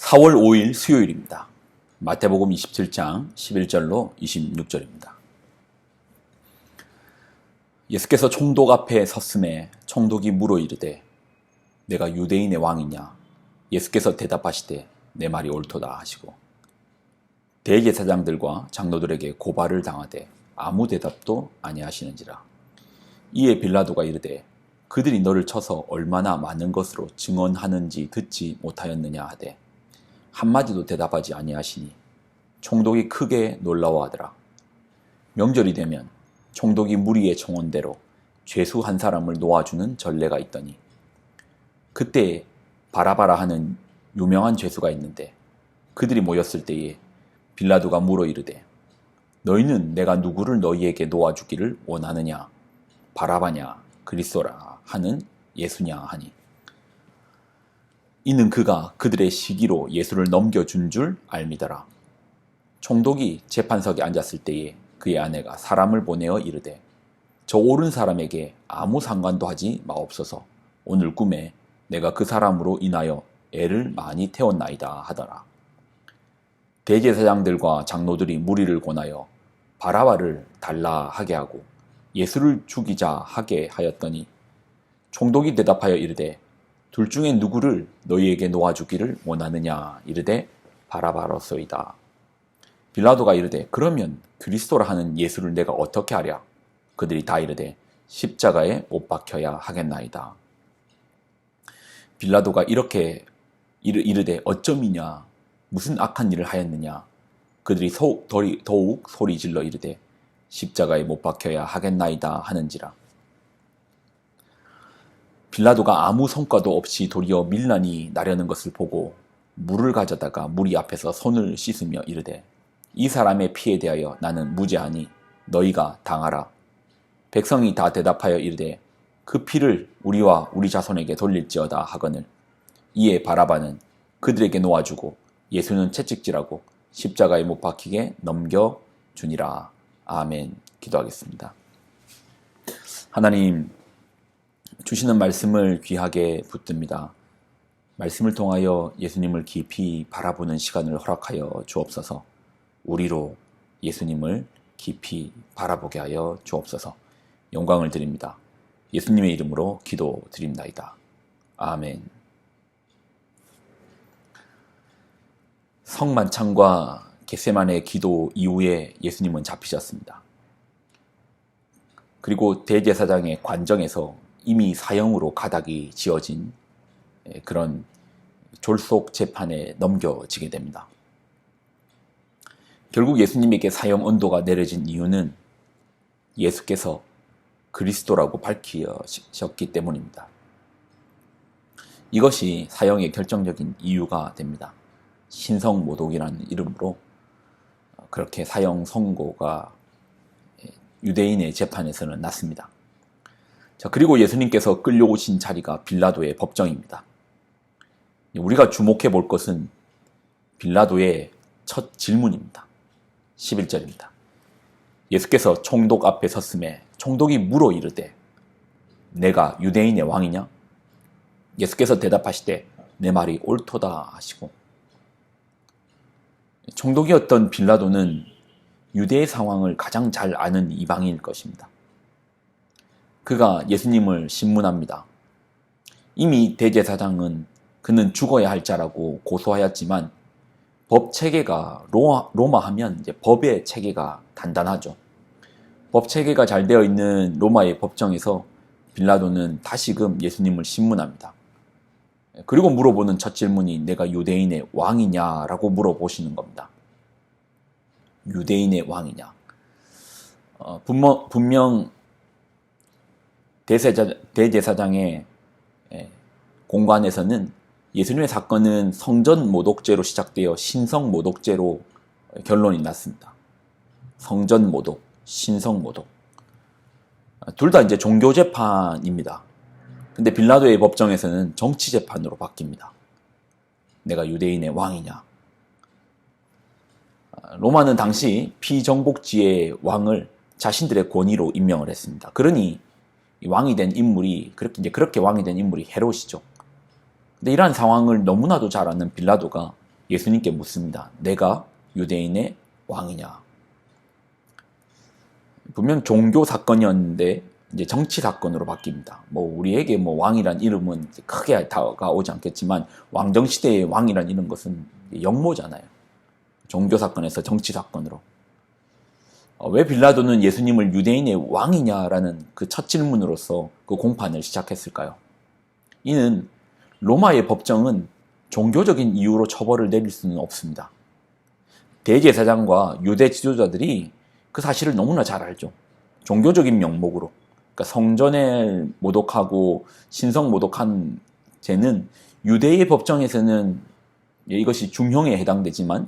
4월 5일 수요일입니다. 마태복음 27장 11절로 26절입니다. 예수께서 총독 앞에 섰음에 총독이 물어 이르되 내가 유대인의 왕이냐? 예수께서 대답하시되 내 말이 옳도다 하시고 대제사장들과 장로들에게 고발을 당하되 아무 대답도 아니하시는지라. 이에 빌라도가 이르되 그들이 너를 쳐서 얼마나 많은 것으로 증언하는지 듣지 못하였느냐 하되 한마디도 대답하지 아니하시니 총독이 크게 놀라워하더라. 명절이 되면 총독이 무리의 청원대로 죄수 한 사람을 놓아주는 전례가 있더니 그때 바라바라 하는 유명한 죄수가 있는데 그들이 모였을 때에 빌라도가 물어 이르되 너희는 내가 누구를 너희에게 놓아주기를 원하느냐? 바라바냐? 그리스도라 하는 예수냐 하니 이는 그가 그들의 시기로 예수를 넘겨준 줄 알미더라. 총독이 재판석에 앉았을 때에 그의 아내가 사람을 보내어 이르되 저 옳은 사람에게 아무 상관도 하지 마옵소서. 오늘 꿈에 내가 그 사람으로 인하여 애를 많이 태웠나이다 하더라. 대제사장들과 장로들이 무리를 권하여 바라바를 달라 하게 하고 예수를 죽이자 하게 하였더니 총독이 대답하여 이르되 둘 중에 누구를 너희에게 놓아주기를 원하느냐? 이르되 바라바로소이다. 빌라도가 이르되 그러면 그리스도라 하는 예수를 내가 어떻게 하랴? 그들이 다 이르되 십자가에 못 박혀야 하겠나이다. 빌라도가 이렇게 이르되 어쩌미냐? 무슨 악한 일을 하였느냐? 그들이 더욱 소리질러 이르되 십자가에 못 박혀야 하겠나이다 하는지라. 빌라도가 아무 성과도 없이 도리어 밀란이 나려는 것을 보고 물을 가져다가 무리 앞에서 손을 씻으며 이르되 이 사람의 피에 대하여 나는 무죄하니 너희가 당하라. 백성이 다 대답하여 이르되 그 피를 우리와 우리 자손에게 돌릴지어다 하거늘. 이에 바라바는 그들에게 놓아주고 예수는 채찍질하고 십자가에 못 박히게 넘겨주니라. 아멘. 기도하겠습니다. 하나님, 주시는 말씀을 귀하게 붙듭니다. 말씀을 통하여 예수님을 깊이 바라보는 시간을 허락하여 주옵소서. 우리로 예수님을 깊이 바라보게 하여 주옵소서. 영광을 드립니다. 예수님의 이름으로 기도드립나이다. 아멘. 성만찬과 겟세마네 기도 이후에 예수님은 잡히셨습니다. 그리고 대제사장의 관정에서 이미 사형으로 가닥이 지어진 그런 졸속 재판에 넘겨지게 됩니다. 결국 예수님에게 사형 언도가 내려진 이유는 예수께서 그리스도라고 밝히셨기 때문입니다. 이것이 사형의 결정적인 이유가 됩니다. 신성모독이라는 이름으로 그렇게 사형 선고가 유대인의 재판에서는 났습니다. 자, 그리고 예수님께서 끌려오신 자리가 빌라도의 법정입니다. 우리가 주목해 볼 것은 빌라도의 첫 질문입니다. 11절입니다. 예수께서 총독 앞에 섰음에 총독이 물어 이르되 내가 유대인의 왕이냐? 예수께서 대답하시되 내 말이 옳도다 하시고 총독이었던 빌라도는 유대의 상황을 가장 잘 아는 이방인일 것입니다. 그가 예수님을 신문합니다. 이미 대제사장은 그는 죽어야 할 자라고 고소하였지만 법 체계가 로마 하면 이제 법의 체계가 단단하죠. 법 체계가 잘 되어 있는 로마의 법정에서 빌라도는 다시금 예수님을 신문합니다. 그리고 물어보는 첫 질문이 내가 유대인의 왕이냐라고 물어보시는 겁니다. 유대인의 왕이냐? 분명 대제사장의 공관에서는 예수님의 사건은 성전 모독죄로 시작되어 신성 모독죄로 결론이 났습니다. 성전 모독, 신성 모독. 둘 다 이제 종교 재판입니다. 근데 빌라도의 법정에서는 정치 재판으로 바뀝니다. 내가 유대인의 왕이냐? 로마는 당시 피정복지의 왕을 자신들의 권위로 임명을 했습니다. 그러니 왕이 된 인물이 그렇게 왕이 된 인물이 헤롯이죠. 근데 이러한 상황을 너무나도 잘 아는 빌라도가 예수님께 묻습니다. 내가 유대인의 왕이냐? 분명 종교 사건이었는데 이제 정치 사건으로 바뀝니다. 우리에게 왕이란 이름은 크게 다가오지 않겠지만 왕정 시대의 왕이란 이런 것은 역모잖아요. 종교 사건에서 정치 사건으로. 왜 빌라도는 예수님을 유대인의 왕이냐라는 그 첫 질문으로서 그 공판을 시작했을까요? 이는 로마의 법정은 종교적인 이유로 처벌을 내릴 수는 없습니다. 대제사장과 유대 지도자들이 그 사실을 너무나 잘 알죠. 종교적인 명목으로. 그러니까 성전에 모독하고 신성 모독한 죄는 유대의 법정에서는 이것이 중형에 해당되지만,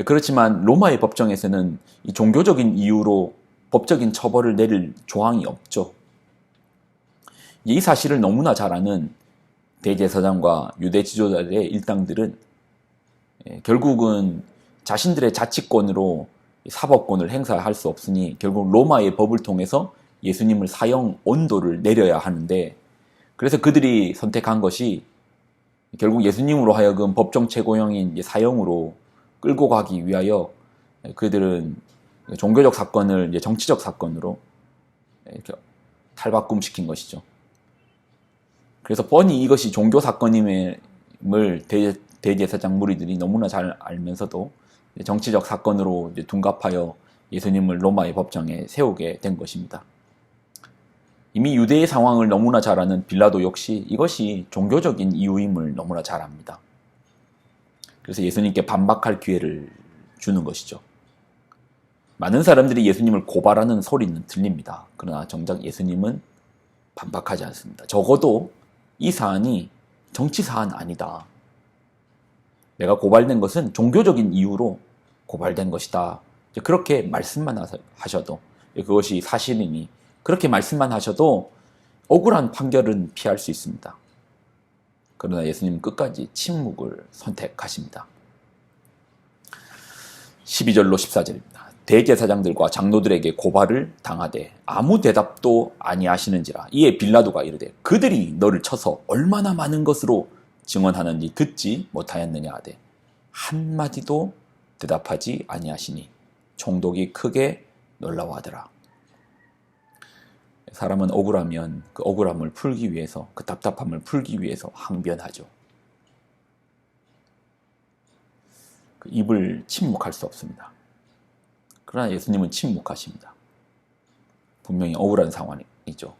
그렇지만 로마의 법정에서는 이 종교적인 이유로 법적인 처벌을 내릴 조항이 없죠. 이 사실을 너무나 잘 아는 대제사장과 유대 지도자들의 일당들은 결국은 자신들의 자치권으로 사법권을 행사할 수 없으니 결국 로마의 법을 통해서 예수님을 사형 온도를 내려야 하는데, 그래서 그들이 선택한 것이 결국 예수님으로 하여금 법정 최고형인 사형으로 끌고 가기 위하여 그들은 종교적 사건을 정치적 사건으로 이렇게 탈바꿈시킨 것이죠. 그래서 뻔히 이것이 종교 사건임을 대제사장 무리들이 너무나 잘 알면서도 정치적 사건으로 둔갑하여 예수님을 로마의 법정에 세우게 된 것입니다. 이미 유대의 상황을 너무나 잘 아는 빌라도 역시 이것이 종교적인 이유임을 너무나 잘 압니다. 그래서 예수님께 반박할 기회를 주는 것이죠. 많은 사람들이 예수님을 고발하는 소리는 들립니다. 그러나 정작 예수님은 반박하지 않습니다. 적어도 이 사안이 정치 사안 아니다. 내가 고발된 것은 종교적인 이유로 고발된 것이다. 그렇게 말씀만 하셔도, 그것이 사실이니 그렇게 말씀만 하셔도 억울한 판결은 피할 수 있습니다. 그러나 예수님은 끝까지 침묵을 선택하십니다. 12절로 14절입니다. 대제사장들과 장로들에게 고발을 당하되 아무 대답도 아니하시는지라. 이에 빌라도가 이르되 그들이 너를 쳐서 얼마나 많은 것으로 증언하는지 듣지 못하였느냐 하되 한마디도 대답하지 아니하시니 총독이 크게 놀라워하더라. 사람은 억울하면 그 억울함을 풀기 위해서, 그 답답함을 풀기 위해서 항변하죠. 그 입을 침묵할 수 없습니다. 그러나 예수님은 침묵하십니다. 분명히 억울한 상황이죠.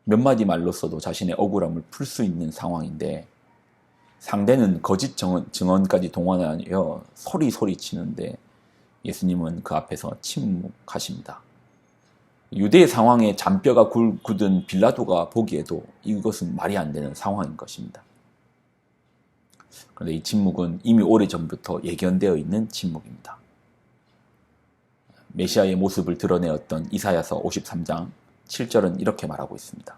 몇 마디 말로써도 자신의 억울함을 풀 수 있는 상황인데 상대는 거짓 증언까지 동원하여 소리치는데 예수님은 그 앞에서 침묵하십니다. 유대의 상황에 잔뼈가 굳은 빌라도가 보기에도 이것은 말이 안 되는 상황인 것입니다. 그런데 이 침묵은 이미 오래전부터 예견되어 있는 침묵입니다. 메시아의 모습을 드러내었던 이사야서 53장 7절은 이렇게 말하고 있습니다.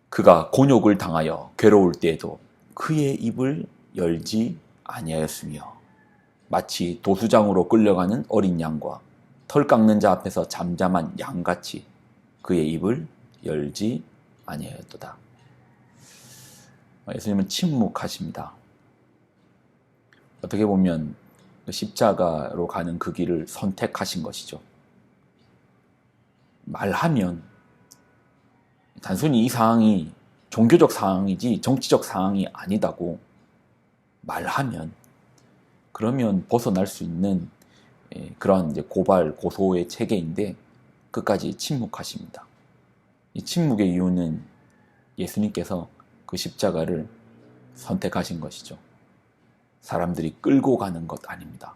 그가 곤욕을 당하여 괴로울 때에도 그의 입을 열지 아니하였으며 마치 도수장으로 끌려가는 어린 양과 털 깎는 자 앞에서 잠잠한 양같이 그의 입을 열지 아니하였도다. 예수님은 침묵하십니다. 어떻게 보면 십자가로 가는 그 길을 선택하신 것이죠. 말하면 단순히 이 사항이 종교적 사항이지 정치적 사항이 아니다고 말하면 그러면 벗어날 수 있는 그런 고발, 고소의 체계인데 끝까지 침묵하십니다. 이 침묵의 이유는 예수님께서 그 십자가를 선택하신 것이죠. 사람들이 끌고 가는 것 아닙니다.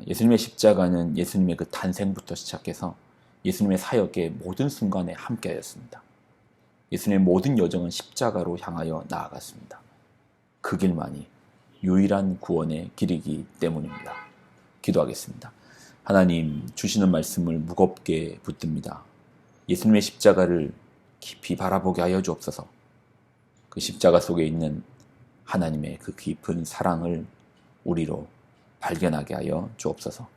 예수님의 십자가는 예수님의 그 탄생부터 시작해서 예수님의 사역의 모든 순간에 함께하였습니다. 예수님의 모든 여정은 십자가로 향하여 나아갔습니다. 그 길만이 유일한 구원의 길이기 때문입니다. 기도하겠습니다. 하나님, 주시는 말씀을 무겁게 붙듭니다. 예수님의 십자가를 깊이 바라보게 하여 주옵소서. 그 십자가 속에 있는 하나님의 그 깊은 사랑을 우리로 발견하게 하여 주옵소서.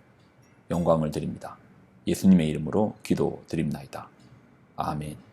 영광을 드립니다. 예수님의 이름으로 기도드립나이다. 아멘.